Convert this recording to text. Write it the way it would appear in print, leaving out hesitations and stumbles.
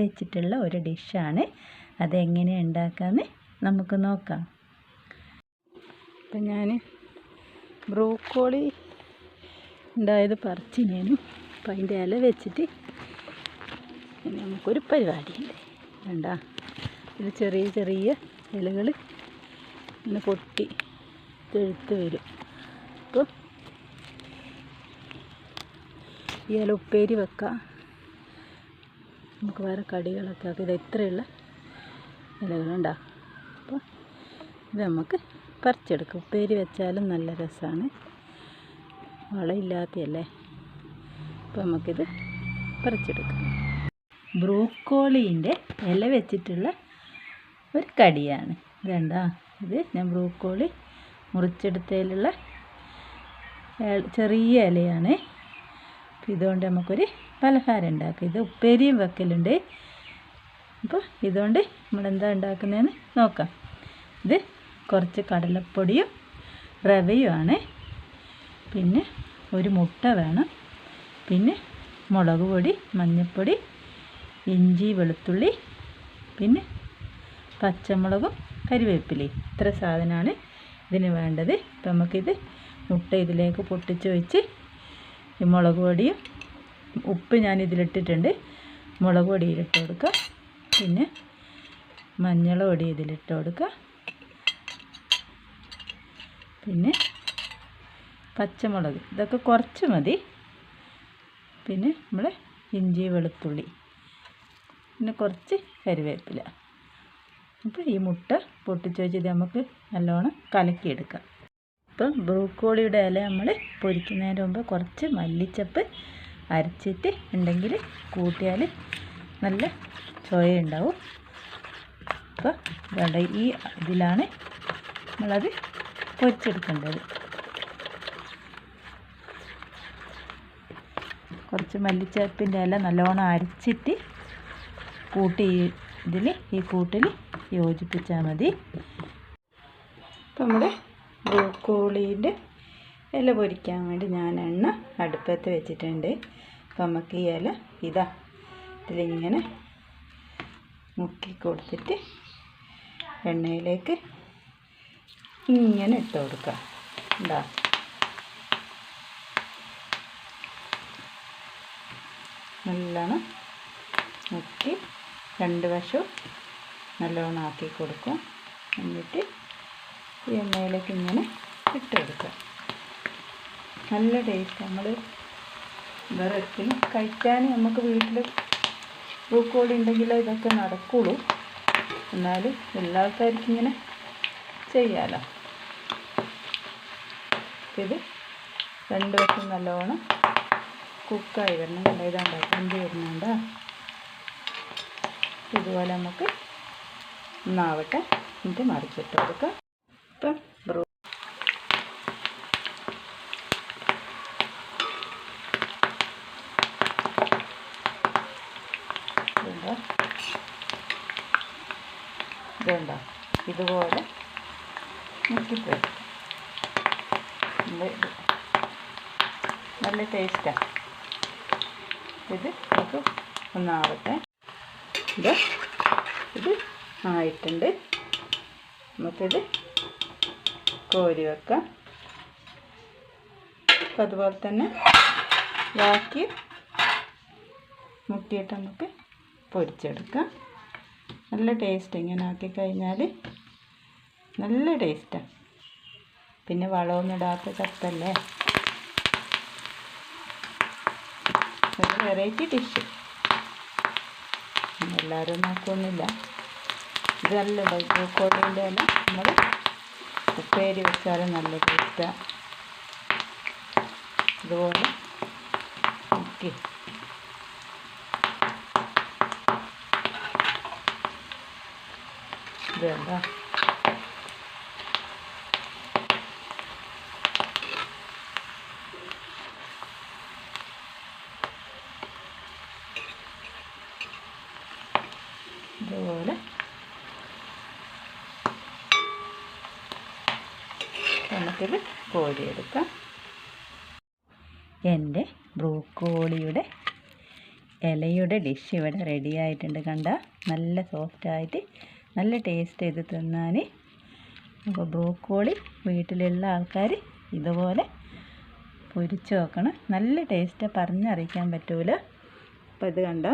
വെച്ചിട്ടുള്ള ഒരു ഡിഷാണ്. അതെങ്ങനെയാണ് ഉണ്ടാക്കാമെന്ന് നമുക്ക് നോക്കാം. അപ്പം ഞാൻ ബ്രോക്കോളി ഉണ്ടായത് പറിച്ചിനേനും അപ്പം അതിൻ്റെ ഇല വെച്ചിട്ട് നമുക്കൊരു പരിപാടിയുണ്ട്. വേണ്ട, ഇത് ചെറിയ ചെറിയ ഇലകൾ ഇങ്ങനെ പൊട്ടി തെഴുത്ത് വരും. അപ്പോൾ ഈ ഇല ഉപ്പേരി വെക്കാം, നമുക്ക് വേറെ കടികളൊക്കെ ആക്കി. ഇത് ഇത്രയുള്ള ഇലകളുണ്ടാകും. അപ്പോൾ ഇത് നമുക്ക് പറിച്ചെടുക്കാം. ഉപ്പേരി വെച്ചാലും നല്ല രസമാണ്, വളമില്ലാത്തതല്ലേ. അപ്പോൾ നമുക്കിത് പറിച്ചെടുക്കാം. ബ്രോക്കോളീൻ്റെ ഇല വെച്ചിട്ടുള്ള ഒരു കടിയാണ്. ഇതെന്താ, ഇത് ഞാൻ ബ്രോക്കോളി മുറിച്ചെടുത്തതിലുള്ള ചെറിയ ഇലയാണ്. ഇതുകൊണ്ട് നമുക്കൊരു പലഹാരം ഉണ്ടാക്കാം. ഇത് ഉപ്പേരിയും വെക്കലുണ്ട്. അപ്പോൾ ഇതുകൊണ്ട് നമ്മളെന്താ ഉണ്ടാക്കുന്നതെന്ന് നോക്കാം. ഇത് കുറച്ച് കടലപ്പൊടിയും റവയുമാണ്. പിന്നെ ഒരു മുട്ട വേണം. പിന്നെ മുളക് പൊടി, മഞ്ഞൾപ്പൊടി, ഇഞ്ചി, വെളുത്തുള്ളി, പിന്നെ പച്ചമുളകും കരിവേപ്പിലയും. ഇത്ര സാധനമാണ് ഇതിന് വേണ്ടത്. അപ്പം നമുക്കിത് മുട്ട ഇതിലേക്ക് പൊട്ടിച്ച് വെച്ച് ഈ മുളക് പൊടിയും ഉപ്പ് ഞാനിതിലിട്ടിട്ടുണ്ട്. മുളക് പൊടി ഇതിലിട്ട് കൊടുക്കുക. പിന്നെ മഞ്ഞൾ പൊടി ഇതിലിട്ട് കൊടുക്കുക. പിന്നെ പച്ചമുളക്, ഇതൊക്കെ കുറച്ച് മതി. പിന്നെ നമ്മൾ ഇഞ്ചി, വെളുത്തുള്ളി, പിന്നെ കുറച്ച് കരിവേപ്പില. അപ്പോൾ ഈ മുട്ട പൊട്ടിച്ച് വെച്ച് ഇത് നമുക്ക് നല്ലോണം കലക്കിയെടുക്കാം. ഇപ്പം ബ്രോക്കോളിയുടെ ഇല നമ്മൾ പൊരിക്കുന്നതിന് മുമ്പ് കുറച്ച് മല്ലിച്ചപ്പ് അരച്ചിട്ട് ഉണ്ടെങ്കിൽ കൂട്ടിയാൽ നല്ല ചൊവയുണ്ടാവും. അപ്പോൾ വേണ്ട, ഈ ഇതിലാണ് നമ്മളത് പൊരിച്ചെടുക്കേണ്ടത്. കുറച്ച് മല്ലിച്ചപ്പിൻ്റെ ഇല നല്ലോണം അരച്ചിട്ട് കൂട്ടി ഈ കൂട്ടിൽ യോജിപ്പിച്ചാൽ മതി. അപ്പം നമ്മുടെ ബ്രോക്കോളീൻ്റെ ഇല പൊരിക്കാൻ വേണ്ടി ഞാൻ എണ്ണ അടുപ്പത്ത് വെച്ചിട്ടുണ്ട്. അപ്പം നമുക്ക് ഈ ഇല ഇതിലിങ്ങനെ മുക്കി കൊടുത്തിട്ട് എണ്ണയിലേക്ക് ഇങ്ങനെ ഇട്ട് കൊടുക്കുക. എന്താ, നല്ലോണം മുക്കി രണ്ട് വശവും നല്ലോണം ആക്കി കൊടുക്കും. എന്നിട്ട് ഈ എണ്ണയിലേക്ക് ഇങ്ങനെ ഇട്ട് കൊടുക്കുക. നല്ല ടേസ്റ്റ്. നമ്മൾ വേറെ ഒരിക്കലും കഴിക്കാൻ നമുക്ക് വീട്ടിൽ ബ്രോക്കോളി ഉണ്ടെങ്കിൽ ഇതൊക്കെ നടക്കുള്ളൂ. എന്നാലും എല്ലാ ആൾക്കാർക്കും ഇങ്ങനെ ചെയ്യാമല്ലോ. ഇത് രണ്ട് വശം നല്ലോണം കുക്കായി വരണം. ഇതാണ്ട് എന്ത് വരുന്നുണ്ടോ, ഇതുപോലെ നമുക്ക് ഒന്നാവട്ടെ. എന്നിട്ട് മറിച്ചിട്ട് കൊടുക്കാം. ഇപ്പം ഇതുണ്ടോ, ഇതുപോലെ മുക്കിട്ട് നല്ല ടേസ്റ്റാണ്. ഇത് നമുക്ക് ഒന്നാവട്ടെ. ഇത് ആയിട്ടുണ്ട്. നമുക്കിത് കോരി വെക്കാം. അപ്പം അതുപോലെ തന്നെ ബാക്കി മുക്കിയിട്ട് നമുക്ക് പൊരിച്ചെടുക്കാം. നല്ല ടേസ്റ്റ്. ഇങ്ങനെ ആക്കി കഴിഞ്ഞാൽ നല്ല ടേസ്റ്റാണ്. പിന്നെ വളമൊന്നും ഇടാത്ത ചപ്പല്ലേ, ഒരു വെറൈറ്റി ഡിഷ്. എല്ലാവരും നോക്കൊന്നുമില്ല. ഇത് നല്ല ബ്രോക്കോളിൻ്റെ ഇല നമ്മൾ ഉപ്പേരി വെച്ചാലും നല്ല ടേസ്റ്റാണ്. ഇതുപോലെ മുക്കി ഇതെന്താ, ഇതുപോലെ നമുക്കിത് കോരിയെടുക്കാം. എൻ്റെ ബ്രോക്കോളിയുടെ ഇലയുടെ ഡിഷ് ഇവിടെ റെഡി ആയിട്ടുണ്ട്. കണ്ട നല്ല സോഫ്റ്റായിട്ട് നല്ല ടേസ്റ്റ് ചെയ്ത് തിന്നാൻ. അപ്പോൾ ബ്രോക്കോളി വീട്ടിലുള്ള ആൾക്കാർ ഇതുപോലെ പൊരിച്ച് നോക്കണം. നല്ല ടേസ്റ്റ് പറഞ്ഞറിയിക്കാൻ പറ്റൂല. അപ്പോൾ ഇത് കണ്ട